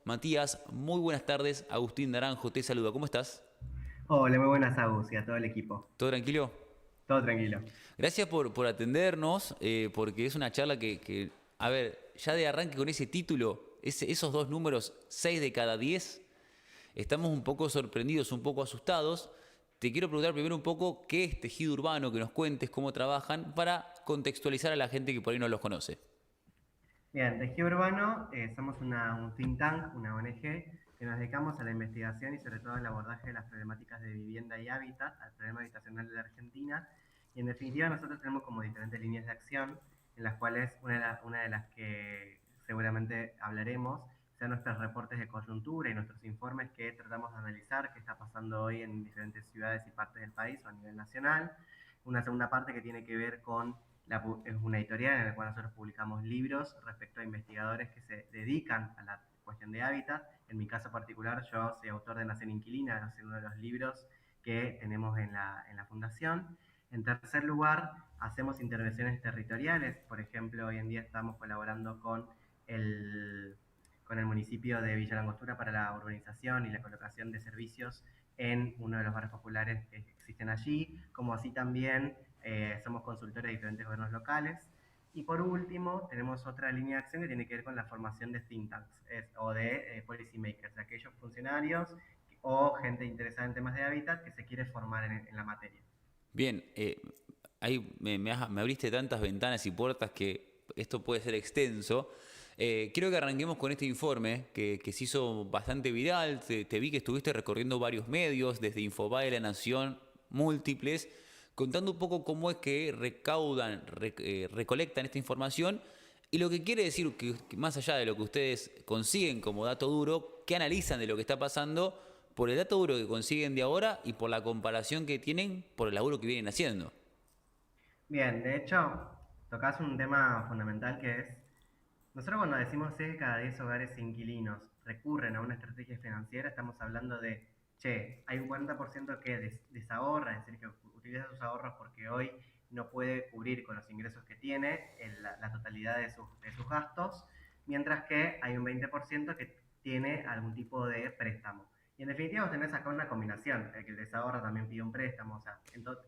Matías, muy buenas tardes. Agustín Naranjo te saluda. ¿Cómo estás? Hola, muy buenas, Agus, y a todo el equipo. ¿Todo tranquilo? Todo tranquilo. Gracias por atendernos, porque es una charla a ver, ya de arranque con ese título, esos dos números, 6 de cada 10, estamos un poco sorprendidos, un poco asustados. Te quiero preguntar primero un poco qué es tejido urbano, que nos cuentes cómo trabajan, para contextualizar a la gente que por ahí no los conoce. Bien, Tejido Urbano, somos un think tank, una ONG, que nos dedicamos a la investigación y sobre todo al abordaje de las problemáticas de vivienda y hábitat, al problema habitacional de la Argentina. Y en definitiva nosotros tenemos como diferentes líneas de acción, en las cuales una de las que seguramente hablaremos sean nuestros reportes de coyuntura y nuestros informes que tratamos de analizar qué está pasando hoy en diferentes ciudades y partes del país o a nivel nacional. Una segunda parte que tiene que ver con es una editorial en la cual nosotros publicamos libros respecto a investigadores que se dedican a la cuestión de hábitat. En mi caso particular, yo soy autor de Nación Inquilina, es uno de los libros que tenemos en la fundación. En tercer lugar, hacemos intervenciones territoriales. Por ejemplo, hoy en día estamos colaborando el, con el municipio de Villa Langostura para la urbanización y la colocación de servicios en uno de los barrios populares que existen allí, como así también somos consultores de diferentes gobiernos locales. Y por último, tenemos otra línea de acción que tiene que ver con la formación de think tanks o de policy makers, aquellos funcionarios o gente interesada en temas de hábitat que se quiere formar en la materia. Bien, ahí me abriste tantas ventanas y puertas que esto puede ser extenso. Quiero que arranquemos con este informe que se hizo bastante viral. Te vi que estuviste recorriendo varios medios, desde Infobae, La Nación, múltiples, contando un poco cómo es que recolectan esta información y lo que quiere decir que más allá de lo que ustedes consiguen como dato duro, que analizan de lo que está pasando por el dato duro que consiguen de ahora y por la comparación que tienen por el laburo que vienen haciendo. Bien, de hecho, tocas un tema fundamental que es, nosotros cuando decimos 6 de cada 10 hogares inquilinos recurren a una estrategia financiera, estamos hablando de, che, hay un 40% que desahorra, es decir, que utiliza sus ahorros porque hoy no puede cubrir con los ingresos que tiene la totalidad de sus gastos, mientras que hay un 20% que tiene algún tipo de préstamo. Y en definitiva vos tenés acá una combinación, el que desahorra también pide un préstamo, o sea,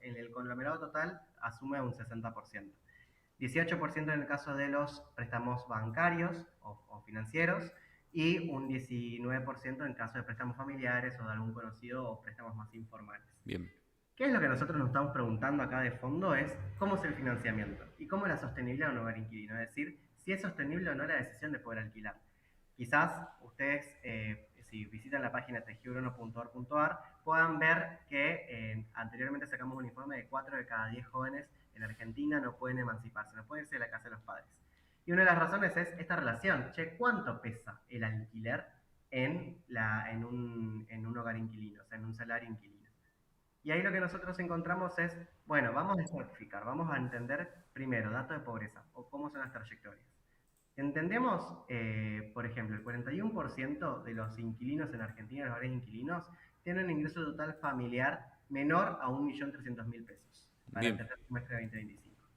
en el conglomerado total asume un 60%. 18% en el caso de los préstamos bancarios o financieros y un 19% en caso de préstamos familiares o de algún conocido o préstamos más informales. Bien. ¿Qué es lo que nosotros nos estamos preguntando acá de fondo? Es cómo es el financiamiento y cómo es la sostenibilidad de un hogar inquilino, es decir, si es sostenible o no la decisión de poder alquilar. Quizás ustedes, si visitan la página tejidurono.org.ar, puedan ver que anteriormente sacamos un informe de 4 de cada 10 jóvenes en Argentina no pueden emanciparse, no pueden irse de la casa de los padres. Y una de las razones es esta relación. Che, ¿cuánto pesa el alquiler en un hogar inquilino, o sea, en un salario inquilino? Y ahí lo que nosotros encontramos es, bueno, vamos a estratificar, vamos a entender primero datos de pobreza o cómo son las trayectorias. Entendemos, por ejemplo, el 41% de los inquilinos en Argentina, los hogares inquilinos, tienen un ingreso total familiar menor a 1.300.000 pesos para el Bien. tercer trimestre de 2025.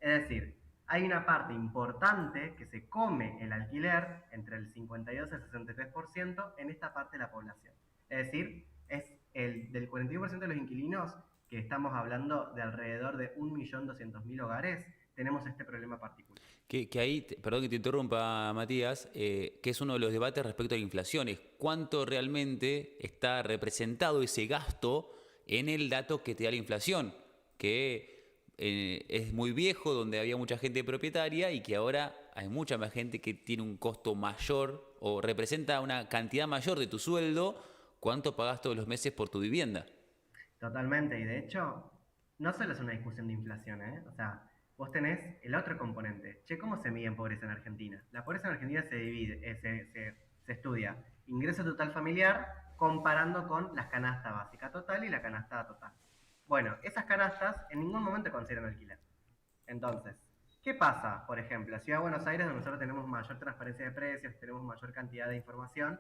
Es decir, hay una parte importante que se come el alquiler entre el 52 y el 63% en esta parte de la población. Es decir, es el del 41% de los inquilinos, que estamos hablando de alrededor de 1.200.000 hogares, tenemos este problema particular. Que ahí, perdón que te interrumpa, Matías, que es uno de los debates respecto a la inflación, es cuánto realmente está representado ese gasto en el dato que te da la inflación, que es muy viejo, donde había mucha gente propietaria y que ahora hay mucha más gente que tiene un costo mayor o representa una cantidad mayor de tu sueldo, cuánto pagas todos los meses por tu vivienda. Totalmente, y de hecho, no solo es una discusión de inflación, ¿eh? O sea, vos tenés el otro componente. Che, ¿cómo se mide en pobreza en Argentina? La pobreza en Argentina se divide, se estudia ingreso total familiar comparando con la canasta básica total y la canasta total. Bueno, esas canastas en ningún momento consideran alquiler. Entonces, ¿qué pasa? Por ejemplo, la Ciudad de Buenos Aires, donde nosotros tenemos mayor transparencia de precios, tenemos mayor cantidad de información,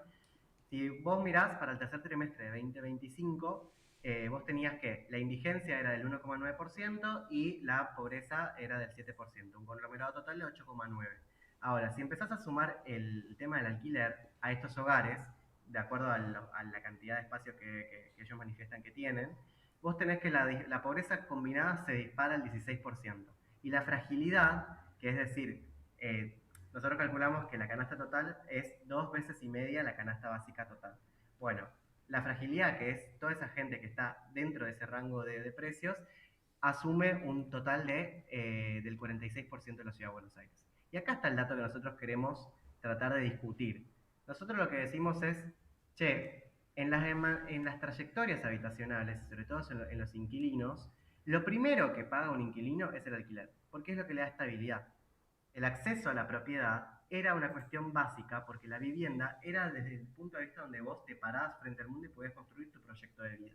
si vos mirás para el tercer trimestre de 2025, vos tenías que la indigencia era del 1,9% y la pobreza era del 7%, un conglomerado total de 8,9%. Ahora, si empezás a sumar el tema del alquiler, a estos hogares, de acuerdo a la cantidad de espacio que ellos manifiestan que tienen, vos tenés que la pobreza combinada se dispara al 16%. Y la fragilidad, que es decir, nosotros calculamos que la canasta total es 2 veces y media la canasta básica total. Bueno, la fragilidad, que es toda esa gente que está dentro de ese rango de precios, asume un total del 46% de la Ciudad de Buenos Aires. Y acá está el dato que nosotros queremos tratar de discutir. Nosotros lo que decimos es, che, en las trayectorias habitacionales, sobre todo en los inquilinos, lo primero que paga un inquilino es el alquiler, porque es lo que le da estabilidad. El acceso a la propiedad era una cuestión básica porque la vivienda era desde el punto de vista donde vos te parás frente al mundo y podés construir tu proyecto de vida.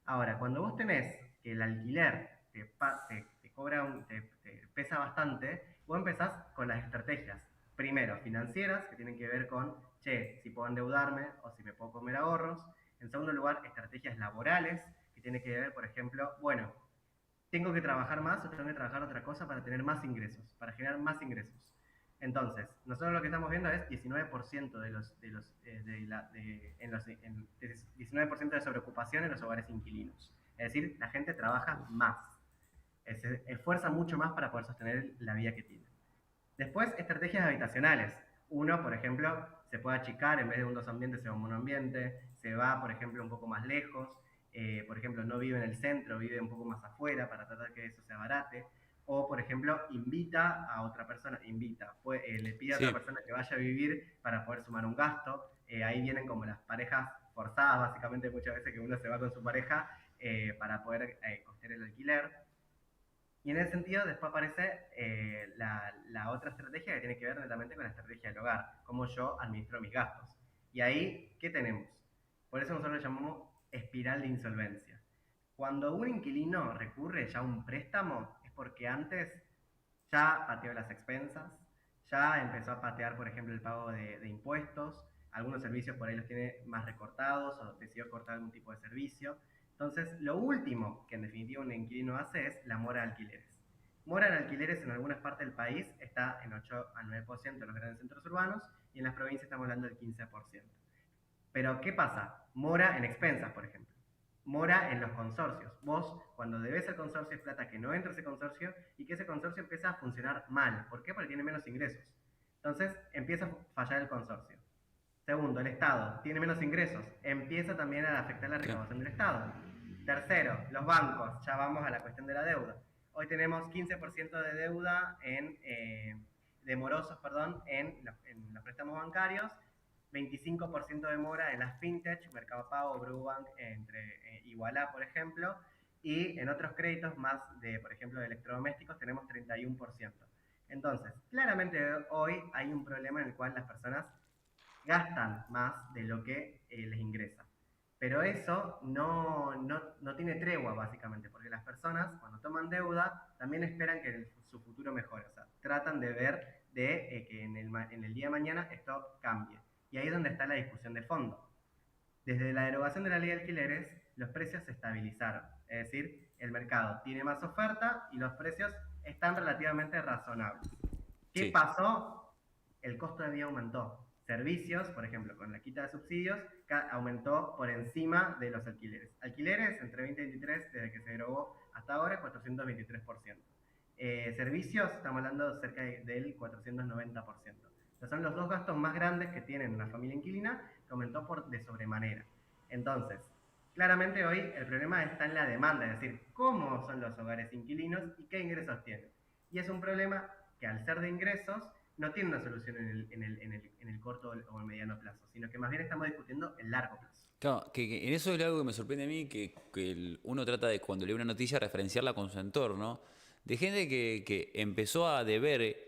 Ahora, cuando vos tenés que el alquiler te cobra te pesa bastante, vos empezás con las estrategias. Primero, financieras, que tienen que ver con, che, si puedo endeudarme o si me puedo comer ahorros. En segundo lugar, estrategias laborales, que tienen que ver, por ejemplo, bueno, tengo que trabajar más o tengo que trabajar otra cosa para tener más ingresos, para generar más ingresos. Entonces, nosotros lo que estamos viendo es 19% en 19% de sobreocupación en los hogares inquilinos. Es decir, la gente trabaja más, se esfuerza mucho más para poder sostener la vida que tiene. Después, estrategias habitacionales. Uno, por ejemplo, se puede achicar, en vez de un dos ambientes se va a un monoambiente, se va, por ejemplo, un poco más lejos, por ejemplo, no vive en el centro, vive un poco más afuera para tratar que eso se abarate. O, por ejemplo, invita a otra persona, le pide a otra persona que vaya a vivir para poder sumar un gasto. Ahí vienen como las parejas forzadas, básicamente, muchas veces que uno se va con su pareja para poder costear el alquiler. Y en ese sentido, después aparece la otra estrategia que tiene que ver netamente con la estrategia del hogar, cómo yo administro mis gastos. Y ahí, ¿qué tenemos? Por eso nosotros lo llamamos espiral de insolvencia. Cuando un inquilino recurre ya a un préstamo, es porque antes ya pateó las expensas, ya empezó a patear, por ejemplo, el pago de impuestos, algunos servicios por ahí los tiene más recortados o decidió cortar algún tipo de servicio. Entonces, lo último que en definitiva un inquilino hace es la mora de alquileres. Mora de alquileres en algunas partes del país está en 8 al 9% en los grandes centros urbanos y en las provincias estamos hablando del 15%. Pero, ¿qué pasa? Mora en expensas, por ejemplo. Mora en los consorcios. Vos, cuando debes al consorcio, es plata que no entra ese consorcio y que ese consorcio empieza a funcionar mal. ¿Por qué? Porque tiene menos ingresos. Entonces, empieza a fallar el consorcio. Segundo, el Estado tiene menos ingresos. Empieza también a afectar la recaudación del Estado. Tercero, los bancos. Ya vamos a la cuestión de la deuda. Hoy tenemos 15% de deuda de morosos, en los préstamos bancarios, 25% de mora en las fintech, Mercado Pago, Brubank, entre Igualá, por ejemplo, y en otros créditos más por ejemplo, de electrodomésticos tenemos 31%. Entonces, claramente hoy hay un problema en el cual las personas gastan más de lo que les ingresa. Pero eso no tiene tregua, básicamente, porque las personas, cuando toman deuda, también esperan que su futuro mejore. O sea, tratan de ver que en el día de mañana esto cambie. Y ahí es donde está la discusión de fondo. Desde la derogación de la ley de alquileres, los precios se estabilizaron. Es decir, el mercado tiene más oferta y los precios están relativamente razonables. ¿Qué pasó? El costo de vida aumentó. Servicios, por ejemplo, con la quita de subsidios, aumentó por encima de los alquileres. Alquileres, entre 2023, desde que se derogó hasta ahora, 423%. Servicios, estamos hablando cerca del 490%. Entonces, son los dos gastos más grandes que tiene una familia inquilina, que aumentó de sobremanera. Entonces, claramente hoy el problema está en la demanda, es decir, cómo son los hogares inquilinos y qué ingresos tienen. Y es un problema que al ser de ingresos, no tiene una solución en el corto o el mediano plazo, sino que más bien estamos discutiendo el largo plazo. Claro, que en eso es algo que me sorprende a mí, que uno trata de, cuando lee una noticia, referenciarla con su entorno, de gente que empezó a deber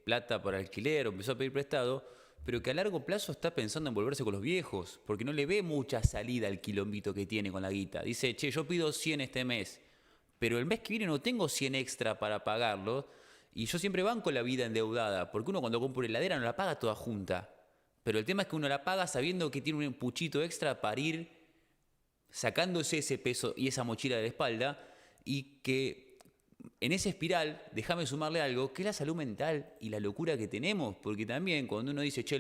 plata por alquiler o empezó a pedir prestado, pero que a largo plazo está pensando en volverse con los viejos, porque no le ve mucha salida al quilombito que tiene con la guita. Dice, che, yo pido 100 este mes, pero el mes que viene no tengo 100 extra para pagarlo, y yo siempre banco la vida endeudada, porque uno cuando compra una heladera no la paga toda junta. Pero el tema es que uno la paga sabiendo que tiene un puchito extra para ir sacándose ese peso y esa mochila de la espalda, y que en esa espiral, déjame sumarle algo, que es la salud mental y la locura que tenemos, porque también cuando uno dice, che,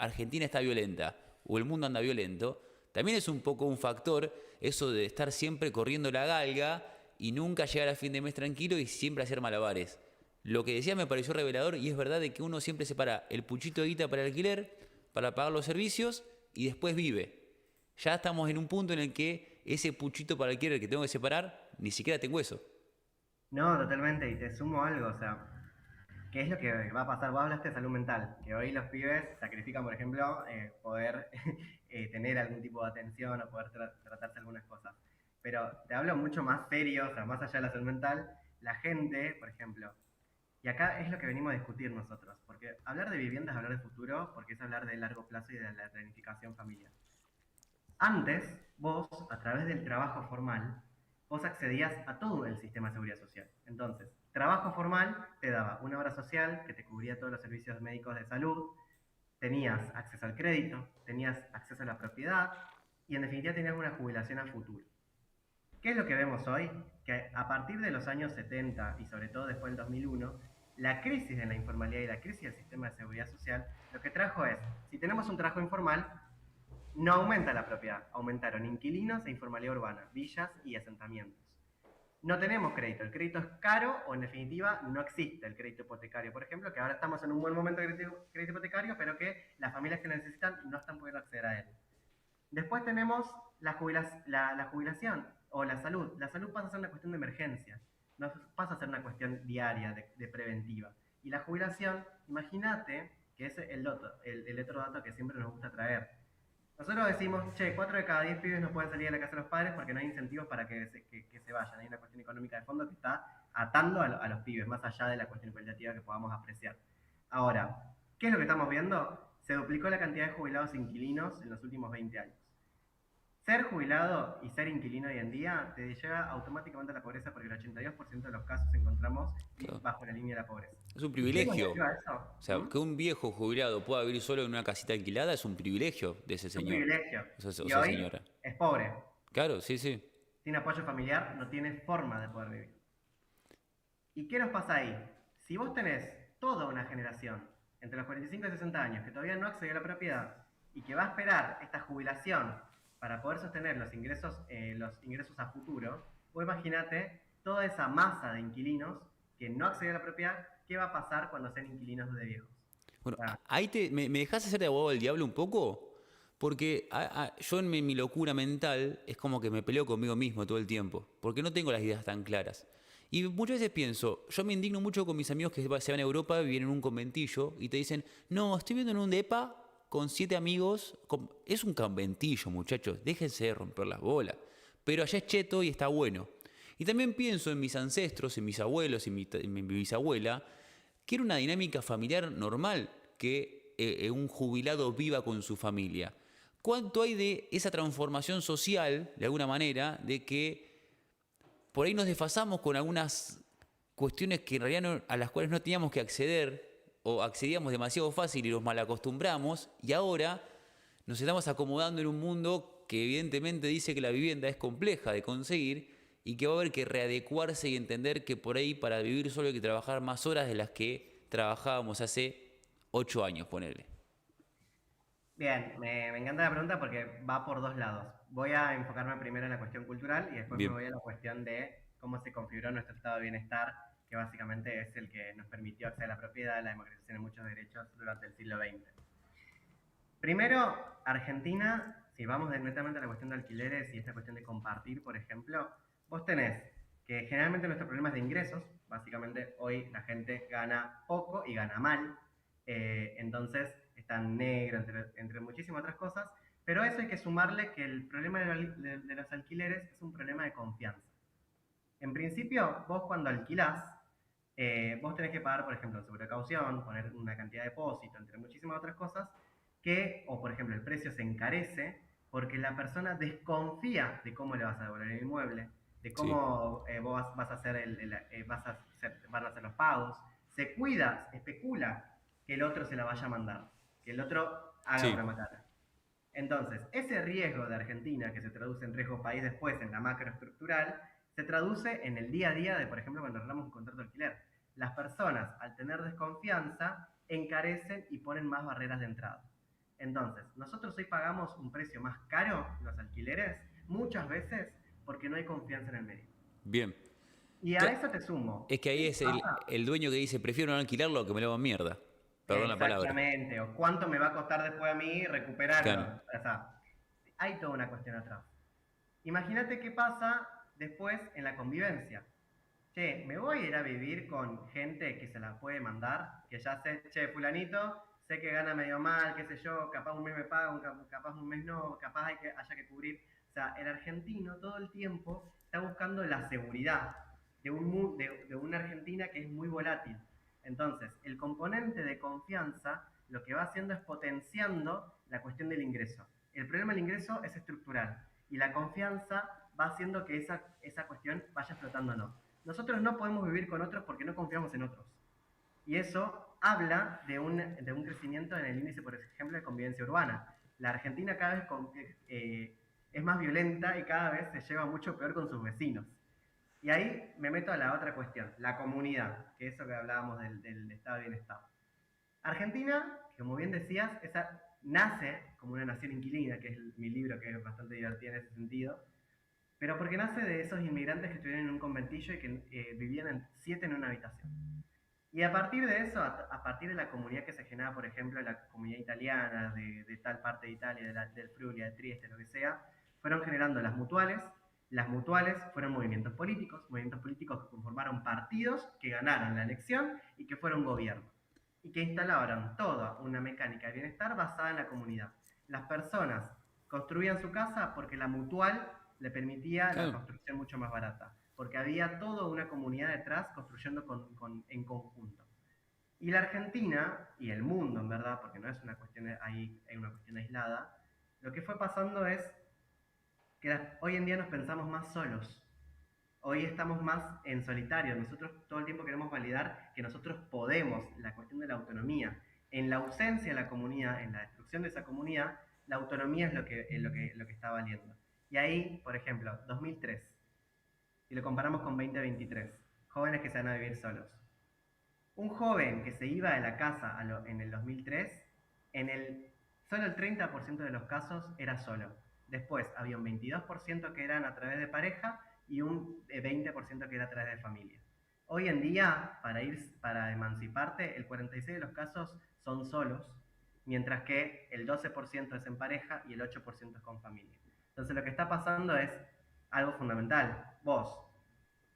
Argentina está violenta o el mundo anda violento, también es un poco un factor eso de estar siempre corriendo la galga y nunca llegar a fin de mes tranquilo y siempre hacer malabares. Lo que decía me pareció revelador y es verdad de que uno siempre separa el puchito de guita para el alquiler, para pagar los servicios y después vive. Ya estamos en un punto en el que ese puchito para el alquiler que tengo que separar, ni siquiera tengo eso. No, totalmente, y te sumo algo, o sea, ¿qué es lo que va a pasar? Vos hablaste de salud mental, que hoy los pibes sacrifican, por ejemplo, poder tener algún tipo de atención o poder tratarse algunas cosas. Pero te hablo mucho más serio, o sea, más allá de la salud mental, la gente, por ejemplo, y acá es lo que venimos a discutir nosotros, porque hablar de vivienda es hablar de futuro, porque es hablar de largo plazo y de la planificación familiar. Antes, vos, a través del trabajo formal, vos accedías a todo el sistema de seguridad social. Entonces, trabajo formal te daba una obra social que te cubría todos los servicios médicos de salud, tenías acceso al crédito, tenías acceso a la propiedad y en definitiva tenías una jubilación a futuro. ¿Qué es lo que vemos hoy? Que a partir de los años 70 y sobre todo después del 2001, la crisis en la informalidad y la crisis del sistema de seguridad social lo que trajo es, si tenemos un trabajo informal, no aumenta la propiedad, aumentaron inquilinos e informalidad urbana, villas y asentamientos. No tenemos crédito, el crédito es caro o en definitiva no existe el crédito hipotecario, por ejemplo, que ahora estamos en un buen momento de crédito hipotecario, pero que las familias que lo necesitan no están pudiendo acceder a él. Después tenemos la jubilación o la salud. La salud pasa a ser una cuestión de emergencia, no pasa a ser una cuestión diaria, de preventiva. Y la jubilación, imagínate, que es el otro dato que siempre nos gusta traer. Nosotros decimos, che, 4 de cada 10 pibes no pueden salir de la casa de los padres porque no hay incentivos para que se vayan. Hay una cuestión económica de fondo que está atando a los pibes, más allá de la cuestión cualitativa que podamos apreciar. Ahora, ¿qué es lo que estamos viendo? Se duplicó la cantidad de jubilados inquilinos en los últimos 20 años. Ser jubilado y ser inquilino hoy en día te lleva automáticamente a la pobreza porque el 82% de los casos encontramos Claro. bajo la línea de la pobreza. Es un ¿Y qué nos privilegio. lleva a eso? O sea, que un viejo jubilado pueda vivir solo en una casita alquilada es un privilegio de ese Es un señor. privilegio. O Y sea, hoy señora. es pobre. Claro, sí, sí. Tiene apoyo familiar, no tiene forma de poder vivir. ¿Y qué nos pasa ahí? Si vos tenés toda una generación entre los 45 y 60 años que todavía no accedió a la propiedad y que va a esperar esta jubilación para poder sostener los ingresos a futuro, vos imaginate toda esa masa de inquilinos que no accedió a la propiedad, ¿qué va a pasar cuando sean inquilinos de viejos? Bueno, Ah, ahí me dejas hacer de abogado del diablo un poco, porque yo en mi locura mental es como que me peleo conmigo mismo todo el tiempo, porque no tengo las ideas tan claras. Y muchas veces pienso, yo me indigno mucho con mis amigos que se van a Europa, viven en un conventillo y te dicen, no, estoy viviendo en un depa con 7 amigos. Es un conventillo, muchachos, déjense de romper las bolas. Pero allá es cheto y está bueno. Y también pienso en mis ancestros, en mis abuelos y en mi bisabuela, que era una dinámica familiar normal, que un jubilado viva con su familia. ¿Cuánto hay de esa transformación social, de alguna manera, de que por ahí nos desfasamos con algunas cuestiones que en realidad a las cuales no teníamos que acceder o accedíamos demasiado fácil y los malacostumbramos y ahora nos estamos acomodando en un mundo que evidentemente dice que la vivienda es compleja de conseguir y que va a haber que readecuarse y entender que por ahí para vivir solo hay que trabajar más horas de las que trabajábamos hace 8 años, ponerle. bien, me encanta la pregunta porque va por dos lados. Voy a enfocarme primero en la cuestión cultural y después me Bien, voy a la cuestión de cómo se configuró nuestro estado de bienestar, que básicamente es el que nos permitió acceder a la propiedad, la democratización de muchos derechos durante el siglo XX. Primero, Argentina, si vamos netamente a la cuestión de alquileres y esta cuestión de compartir, por ejemplo, vos tenés que generalmente nuestro problema es de ingresos, básicamente hoy la gente gana poco y gana mal, entonces está en negro, entre muchísimas otras cosas, pero a eso hay que sumarle que el problema de los alquileres es un problema de confianza. En principio, vos cuando alquilás, vos tenés que pagar, por ejemplo, seguro de caución, poner una cantidad de depósito, entre muchísimas otras cosas, o por ejemplo, el precio se encarece porque la persona desconfía de cómo le vas a devolver el inmueble, de sí, cómo vos vas a hacer, van a hacer los pagos, se cuida, especula que el otro se la vaya a mandar, que el otro haga sí. una macana. Entonces, ese riesgo de Argentina, que se traduce en riesgo país después en la macroestructural, se traduce en el día a día de, por ejemplo, cuando arreglamos un contrato de alquiler. Las personas, al tener desconfianza, encarecen y ponen más barreras de entrada. Entonces, nosotros hoy pagamos un precio más caro los alquileres, muchas veces porque no hay confianza en el medio. Bien. Y a eso te sumo. Es que ahí ¿Qué es pasa? el dueño que dice, prefiero no alquilarlo que me lo hagan mierda. Perdón la palabra. Exactamente, o cuánto me va a costar después a mí Claro. recuperarlo. O sea, hay toda una cuestión atrás. Imagínate qué pasa después en la convivencia. Che, me voy a ir a vivir con gente que se la puede mandar, que ya sé, che, fulanito, sé que gana medio mal, qué sé yo, capaz un mes me paga, capaz un mes no, capaz haya que cubrir. O sea, el argentino todo el tiempo está buscando la seguridad de una Argentina que es muy volátil. Entonces, el componente de confianza lo que va haciendo es potenciando la cuestión del ingreso. El problema del ingreso es estructural y la confianza va haciendo que esa cuestión vaya flotando o no. Nosotros no podemos vivir con otros porque no confiamos en otros. Y eso habla de un crecimiento en el índice, por ejemplo, de convivencia urbana. La Argentina cada vez es más violenta y cada vez se lleva mucho peor con sus vecinos. Y ahí me meto a la otra cuestión, la comunidad, que es eso que hablábamos del estado de bienestar. Argentina, como bien decías, nace como una nación inquilina, que es mi libro, que es bastante divertido en ese sentido, pero porque nace de esos inmigrantes que estuvieron en un conventillo y que vivían 7 en una habitación. Y a partir de eso, a partir de la comunidad que se generaba, por ejemplo, la comunidad italiana, de tal parte de Italia, del Friuli, de Trieste, lo que sea, fueron generando las mutuales. Las mutuales fueron movimientos políticos que conformaron partidos que ganaron la elección y que fueron gobierno. Y que instalaron toda una mecánica de bienestar basada en la comunidad. Las personas construían su casa porque la mutual le permitía la Claro. construcción mucho más barata, porque había toda una comunidad detrás construyendo en conjunto. Y la Argentina, y el mundo en verdad, porque no es una cuestión, hay una cuestión aislada, lo que fue pasando es que hoy en día nos pensamos más solos. Hoy estamos más en solitario. Nosotros todo el tiempo queremos validar que nosotros podemos, la cuestión de la autonomía. En la ausencia de la comunidad, en la destrucción de esa comunidad, la autonomía es lo que está valiendo. Y ahí, por ejemplo, 2003, y lo comparamos con 2023, jóvenes que se van a vivir solos. Un joven que se iba de la casa en el 2003, solo el 30% de los casos era solo. Después había un 22% que eran a través de pareja y un 20% que era a través de familia. Hoy en día, para emanciparte, el 46% de los casos son solos, mientras que el 12% es en pareja y el 8% es con familia. Entonces lo que está pasando es algo fundamental. Vos,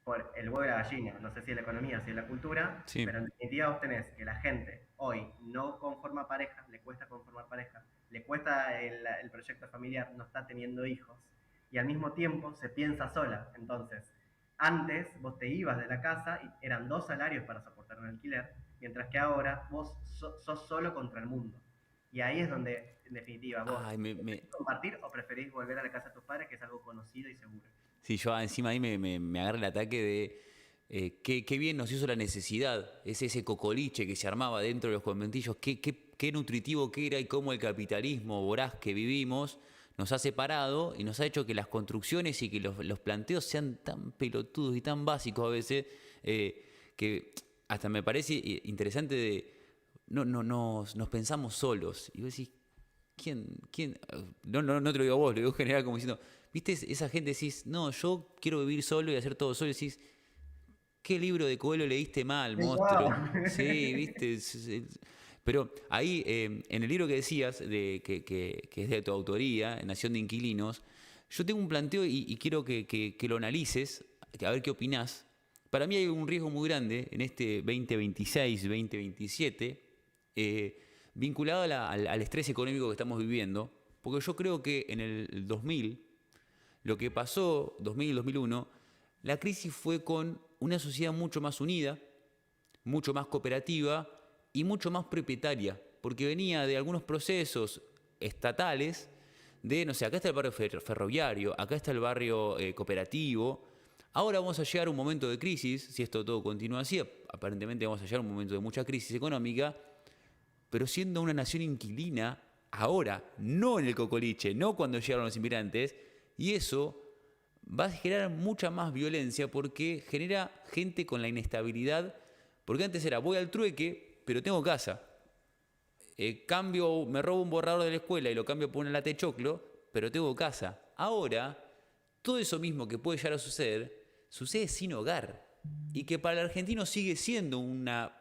por el huevo y la gallina, no sé si es la economía, si es la cultura, Sí. pero en definitiva vos tenés que la gente hoy no conforma pareja, le cuesta conformar pareja, le cuesta el proyecto familiar, no está teniendo hijos, y al mismo tiempo se piensa sola. Entonces, antes vos te ibas de la casa y eran 2 salarios para soportar un alquiler, mientras que ahora vos sos solo contra el mundo. Y ahí es donde, en definitiva, vos Ay, preferís compartir o preferís volver a la casa de tus padres, que es algo conocido y seguro. sí, yo encima ahí me agarra el ataque de qué bien nos hizo la necesidad, es ese cocoliche que se armaba dentro de los conventillos, qué nutritivo que era y cómo el capitalismo voraz que vivimos nos ha separado y nos ha hecho que las construcciones y que los planteos sean tan pelotudos y tan básicos a veces, que hasta me parece interesante de, nos pensamos solos. Y vos decís, ¿quién? No te lo digo a vos, lo digo en general como diciendo, ¿viste esa gente decís, no, yo quiero vivir solo y hacer todo solo? Y decís, ¿qué libro de Coelho leíste mal, monstruo? Sí, ¿viste? Pero ahí, en el libro que decías, que es de tu autoría, Nación de Inquilinos, yo tengo un planteo y quiero que lo analices, a ver qué opinás. Para mí hay un riesgo muy grande en este 2026, 2027, vinculado al estrés económico que estamos viviendo, porque yo creo que en el 2000, lo que pasó, 2000, 2001, la crisis fue con una sociedad mucho más unida, mucho más cooperativa y mucho más propietaria, porque venía de algunos procesos estatales de, no sé, acá está el barrio ferroviario, acá está el barrio cooperativo, ahora vamos a llegar a un momento de crisis, si esto todo continúa así, aparentemente vamos a llegar a un momento de mucha crisis económica, pero siendo una nación inquilina ahora, no en el cocoliche, no cuando llegaron los inmigrantes, y eso va a generar mucha más violencia porque genera gente con la inestabilidad, porque antes era voy al trueque, pero tengo casa. me robo un borrador de la escuela y lo cambio por una lata de choclo, pero tengo casa. Ahora, todo eso mismo que puede llegar a suceder, sucede sin hogar. Y que para el argentino sigue siendo una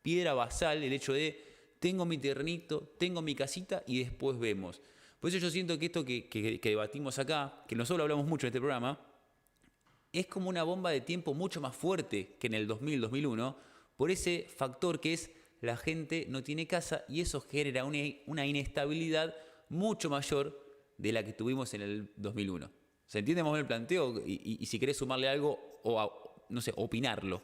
piedra basal el hecho de tengo mi terrenito, tengo mi casita y después vemos. Por eso yo siento que esto que debatimos acá, que nosotros hablamos mucho en este programa, es como una bomba de tiempo mucho más fuerte que en el 2000-2001, por ese factor que es la gente no tiene casa y eso genera una inestabilidad mucho mayor de la que tuvimos en el 2001. ¿Se entiende más o menos el planteo? Y si querés sumarle algo o, no sé, opinarlo.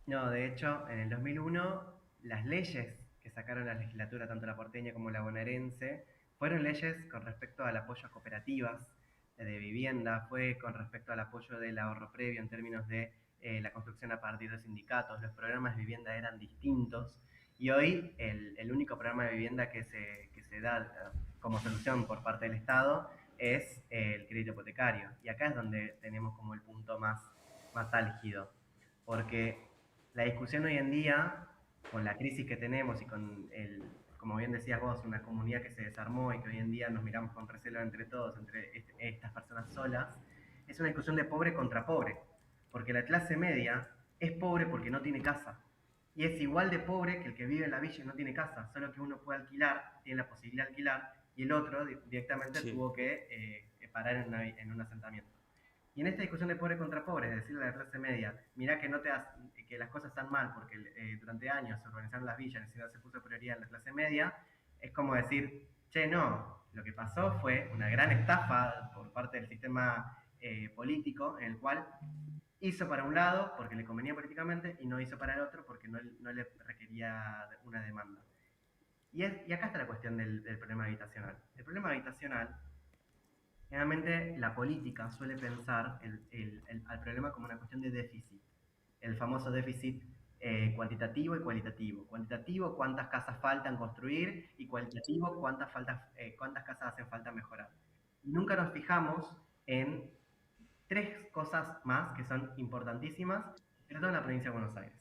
No, de hecho, en el 2001, las leyes que sacaron la legislatura, tanto la porteña como la bonaerense, fueron leyes con respecto al apoyo a cooperativas de vivienda, fue con respecto al apoyo del ahorro previo en términos de la construcción a partir de sindicatos, los programas de vivienda eran distintos y hoy el único programa de vivienda que se da como solución por parte del Estado es el crédito hipotecario. Y acá es donde tenemos como el punto más álgido, porque la discusión hoy en día, con la crisis que tenemos y con como bien decías vos, una comunidad que se desarmó y que hoy en día nos miramos con recelo entre todos, entre estas personas solas, es una discusión de pobre contra pobre, porque la clase media es pobre porque no tiene casa. Y es igual de pobre que el que vive en la villa y no tiene casa, solo que uno puede alquilar, tiene la posibilidad de alquilar, y el otro directamente Sí. tuvo que parar en un asentamiento. Y en esta discusión de pobre contra pobre, es decirle a la clase media, mirá que, no te has, que las cosas están mal porque durante años se organizaron las villas, ni siquiera se puso prioridad en la clase media, es como decir, che, no, lo que pasó fue una gran estafa por parte del sistema político en el cual hizo para un lado porque le convenía políticamente y no hizo para el otro porque no le requería una demanda. Y acá está la cuestión del problema habitacional. El problema habitacional, generalmente la política suele pensar al problema como una cuestión de déficit, el famoso déficit cuantitativo y cualitativo. Cuantitativo, cuántas casas faltan construir, y cualitativo, cuántas casas hacen falta mejorar. Y nunca nos fijamos en tres cosas más que son importantísimas, sobre todo en la provincia de Buenos Aires.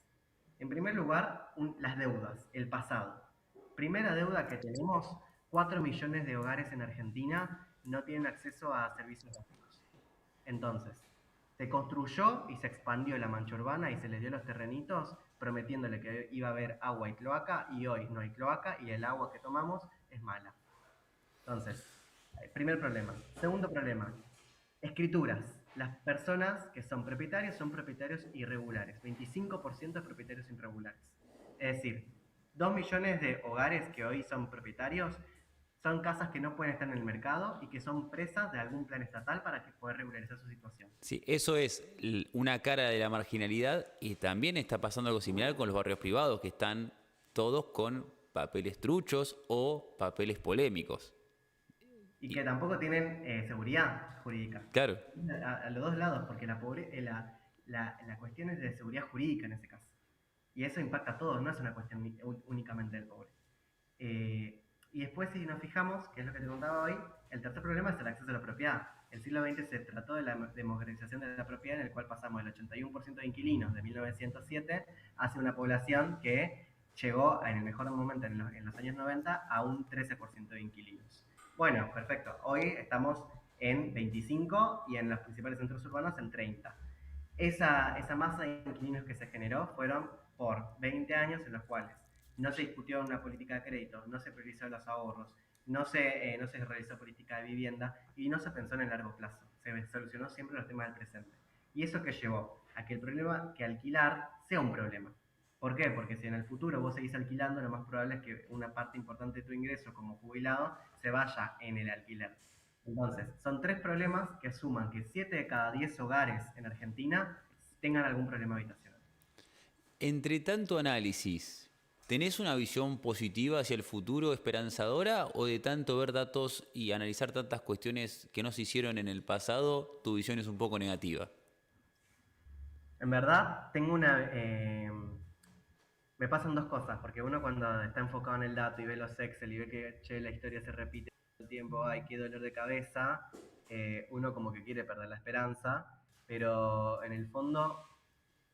En primer lugar, las deudas, el pasado. Primera deuda que tenemos, 4 millones de hogares en Argentina no tienen acceso a servicios básicos. Entonces, se construyó y se expandió la mancha urbana y se les dio los terrenitos prometiéndole que iba a haber agua y cloaca, y hoy no hay cloaca y el agua que tomamos es mala. Entonces, primer problema. Segundo problema, escrituras. Las personas que son propietarios irregulares. 25% de propietarios irregulares. Es decir, 2 millones de hogares que hoy son propietarios son casas que no pueden estar en el mercado y que son presas de algún plan estatal para que pueda regularizar su situación. Sí, eso es una cara de la marginalidad y también está pasando algo similar con los barrios privados que están todos con papeles truchos o papeles polémicos. Y Y, que tampoco tienen seguridad jurídica. claro, A los dos lados, porque la cuestión es de seguridad jurídica en ese caso. Y eso impacta a todos, no es una cuestión únicamente del pobre. Y después, si nos fijamos, que es lo que te contaba hoy, el tercer problema es el acceso a la propiedad. El siglo XX se trató de la democratización de la propiedad, en el cual pasamos del 81% de inquilinos de 1907 hacia una población que llegó en el mejor momento, en los años 90, a un 13% de inquilinos. Bueno, perfecto. Hoy estamos en 25 y en los principales centros urbanos en 30. Esa masa de inquilinos que se generó fueron por 20 años en los cuales no se discutió una política de crédito, no se priorizó los ahorros, no se realizó política de vivienda y no se pensó en el largo plazo. Se solucionó siempre los temas del presente. ¿Y eso que llevó? A que el problema, que alquilar sea un problema. ¿Por qué? Porque si en el futuro vos seguís alquilando, lo más probable es que una parte importante de tu ingreso como jubilado se vaya en el alquiler. Entonces, son tres problemas que suman que 7 de cada 10 hogares en Argentina tengan algún problema habitacional. entre tanto análisis, ¿tenés una visión positiva hacia el futuro, esperanzadora, o de tanto ver datos y analizar tantas cuestiones que no se hicieron en el pasado, tu visión es un poco negativa? En verdad, me pasan dos cosas, porque uno cuando está enfocado en el dato y ve los Excel y ve que, che, la historia se repite todo el tiempo, ay, qué dolor de cabeza, uno como que quiere perder la esperanza, pero en el fondo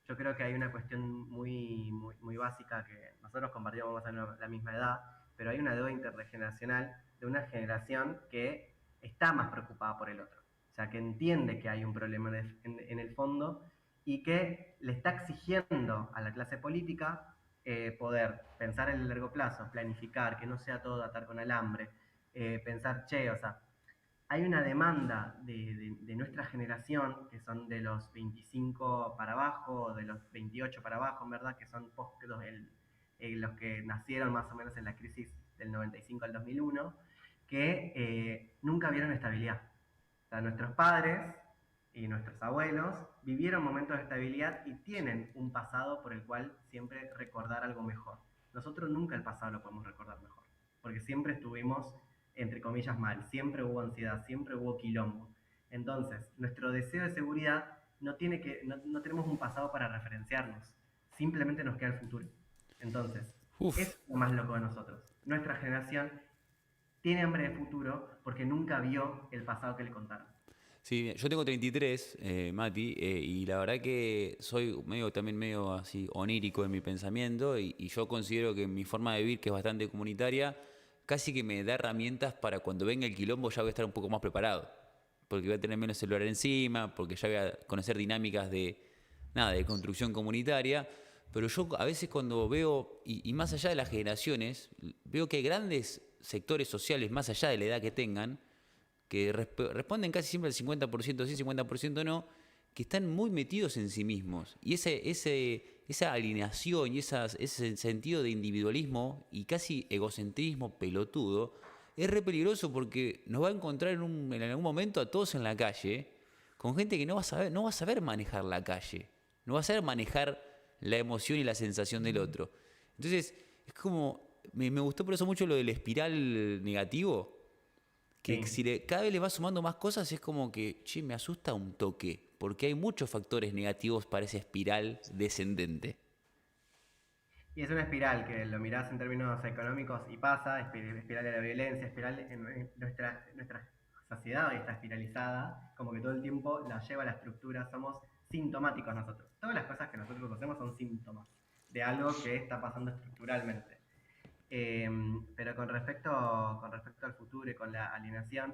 yo creo que hay una cuestión muy básica que nosotros compartíamos más o menos la misma edad, pero hay una deuda intergeneracional de una generación que está más preocupada por el otro. O sea, que entiende que hay un problema en el fondo y que le está exigiendo a la clase política poder pensar en el largo plazo, planificar, que no sea todo atar con alambre, pensar, che, o sea, hay una demanda de nuestra generación, que son de los 25 para abajo, de los 28 para abajo, en verdad, que son los que nacieron más o menos en la crisis del 95 al 2001, que nunca vieron estabilidad. O sea, nuestros padres y nuestros abuelos vivieron momentos de estabilidad y tienen un pasado por el cual siempre recordar algo mejor. Nosotros nunca el pasado lo podemos recordar mejor, porque siempre estuvimos, entre comillas, mal, siempre hubo ansiedad, siempre hubo quilombo. Entonces, nuestro deseo de seguridad no tenemos un pasado para referenciarnos, simplemente nos queda el futuro. Entonces, eso Uf. es lo más loco de nosotros. Nuestra generación tiene hambre de futuro porque nunca vio el pasado que le contaron. Sí, yo tengo 33, Mati, y la verdad que soy también medio así onírico en mi pensamiento y yo considero que mi forma de vivir, que es bastante comunitaria, casi que me da herramientas para cuando venga el quilombo ya voy a estar un poco más preparado, porque voy a tener menos celular encima, porque ya voy a conocer dinámicas de, nada, de construcción comunitaria, pero yo a veces cuando veo, y más allá de las generaciones, veo que hay grandes sectores sociales, más allá de la edad que tengan, que responden casi siempre al 50% sí, 50% no, que están muy metidos en sí mismos. Y esa alineación y ese sentido de individualismo y casi egocentrismo pelotudo es re peligroso porque nos va a encontrar en algún momento a todos en la calle con gente que no va a saber manejar la calle, no va a saber manejar la emoción y la sensación del otro. Entonces, es como, me gustó por eso mucho lo del espiral negativo, que Sí. si cada vez le va sumando más cosas es como que, che, me asusta un toque, porque hay muchos factores negativos para esa espiral descendente. Y es una espiral que lo mirás en términos económicos y pasa, espiral de la violencia, espiral en nuestra sociedad hoy está espiralizada, como que todo el tiempo la lleva a la estructura, somos sintomáticos nosotros. Todas las cosas que nosotros hacemos son síntomas de algo que está pasando estructuralmente. Eh, pero con respecto al futuro y con la alineación,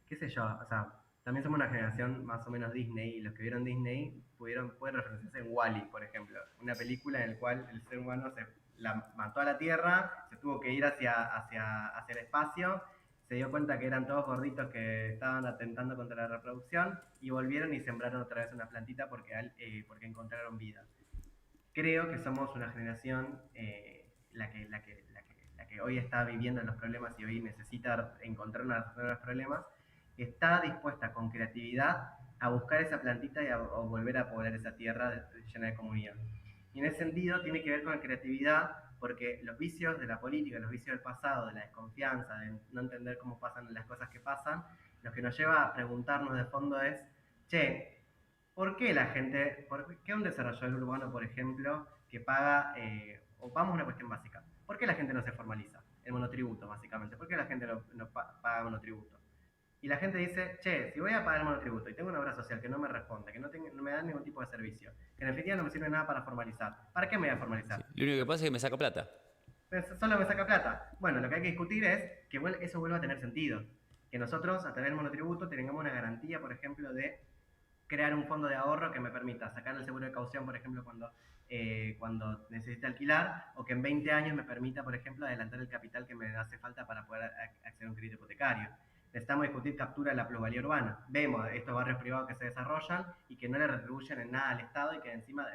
qué sé yo, o sea, también somos una generación más o menos Disney y los que vieron Disney pueden referenciarse en Wall-E, por ejemplo, una película en la cual el ser humano se la mató a la Tierra, se tuvo que ir hacia el espacio, se dio cuenta que eran todos gorditos que estaban atentando contra la reproducción y volvieron y sembraron otra vez una plantita porque encontraron vida. Creo que somos una generación la que hoy está viviendo los problemas y hoy necesita encontrar una solución a los problemas, está dispuesta con creatividad a buscar esa plantita y a volver a poblar esa tierra llena de comunidad. Y en ese sentido tiene que ver con la creatividad porque los vicios de la política, los vicios del pasado, de la desconfianza, de no entender cómo pasan las cosas que pasan, lo que nos lleva a preguntarnos de fondo es, che, ¿por qué la gente, por qué un desarrollador urbano, por ejemplo, que paga, o vamos a una cuestión básica, ¿por qué la gente no se formaliza? El monotributo, básicamente. ¿Por qué la gente no paga monotributo? Y la gente dice, che, si voy a pagar el monotributo y tengo una obra social que no me responde, que no me da ningún tipo de servicio, que en definitiva no me sirve nada para formalizar, ¿para qué me voy a Sí. formalizar? Lo único que pasa es que me saca plata. Solo me saca plata. Bueno, lo que hay que discutir es que eso vuelva a tener sentido. Que nosotros, a través del monotributo, tengamos una garantía, por ejemplo, de crear un fondo de ahorro que me permita sacar el seguro de caución, por ejemplo, cuando necesite alquilar, o que en 20 años me permita, por ejemplo, adelantar el capital que me hace falta para poder acceder a un crédito hipotecario. Necesitamos discutir captura de la plusvalía urbana. Vemos estos barrios privados que se desarrollan y que no le retribuyen en nada al Estado y que encima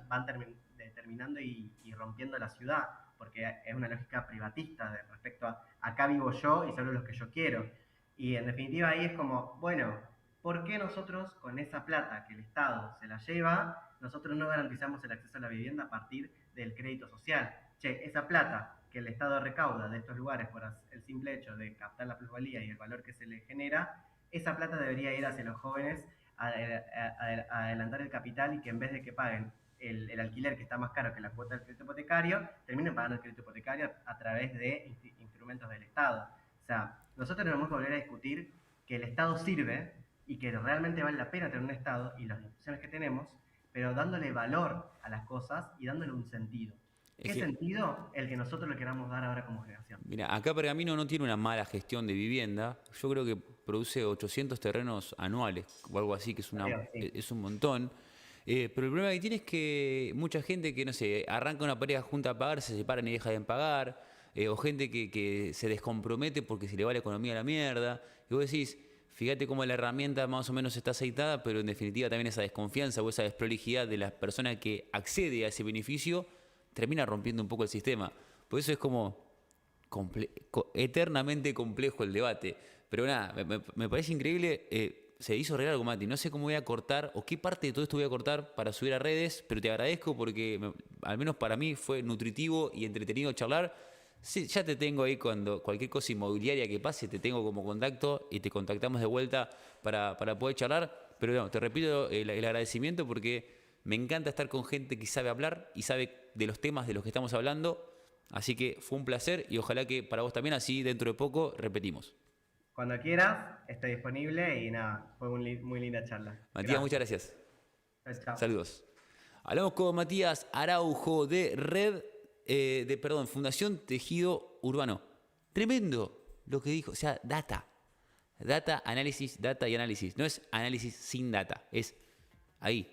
van terminando y rompiendo la ciudad, porque es una lógica privatista respecto a acá vivo yo y solo los que yo quiero. Y en definitiva ahí es como, bueno, ¿por qué nosotros con esa plata que el Estado se la lleva, nosotros no garantizamos el acceso a la vivienda a partir del crédito social? Che, esa plata que el Estado recauda de estos lugares por el simple hecho de captar la plusvalía y el valor que se le genera, esa plata debería ir hacia los jóvenes a adelantar el capital y que en vez de que paguen el alquiler que está más caro que la cuota del crédito hipotecario, terminen pagando el crédito hipotecario a través de instrumentos del Estado. O sea, nosotros tenemos que volver a discutir que el Estado sirve y que realmente vale la pena tener un Estado y las instituciones que tenemos, pero dándole valor a las cosas y dándole un sentido. Es ¿Qué que, sentido el que nosotros le queramos dar ahora como generación? mira, acá Pergamino no tiene una mala gestión de vivienda. Yo creo que produce 800 terrenos anuales o algo así, que Sí. es un montón. Pero el problema que tiene es que mucha gente que, no sé, arranca una pareja junta a pagar, se separan y dejan de pagar. O gente que se descompromete porque se le va la economía a la mierda. Y vos decís, fíjate cómo la herramienta más o menos está aceitada, pero en definitiva también esa desconfianza o esa desprolijidad de la persona que accede a ese beneficio termina rompiendo un poco el sistema. Por eso es como eternamente complejo el debate. Pero nada, me parece increíble. Se hizo real algo, Mati. No sé cómo voy a cortar o qué parte de todo esto voy a cortar para subir a redes, pero te agradezco porque al menos para mí fue nutritivo y entretenido charlar. Sí, ya te tengo ahí cuando cualquier cosa inmobiliaria que pase, te tengo como contacto y te contactamos de vuelta para poder charlar. Pero no, te repito el agradecimiento porque me encanta estar con gente que sabe hablar y sabe de los temas de los que estamos hablando. Así que fue un placer y ojalá que para vos también, así dentro de poco repetimos. Cuando quieras, estoy disponible y nada, fue muy linda charla. Matías, muchas Gracias. gracias. Chao, chao. Saludos. Hablamos con Matías Araujo de Fundación Tejido Urbano. Tremendo lo que dijo, o sea, data. Data y análisis. No es análisis sin data, es ahí.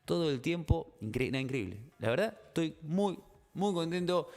Todo el tiempo, increíble. La verdad, estoy muy contento.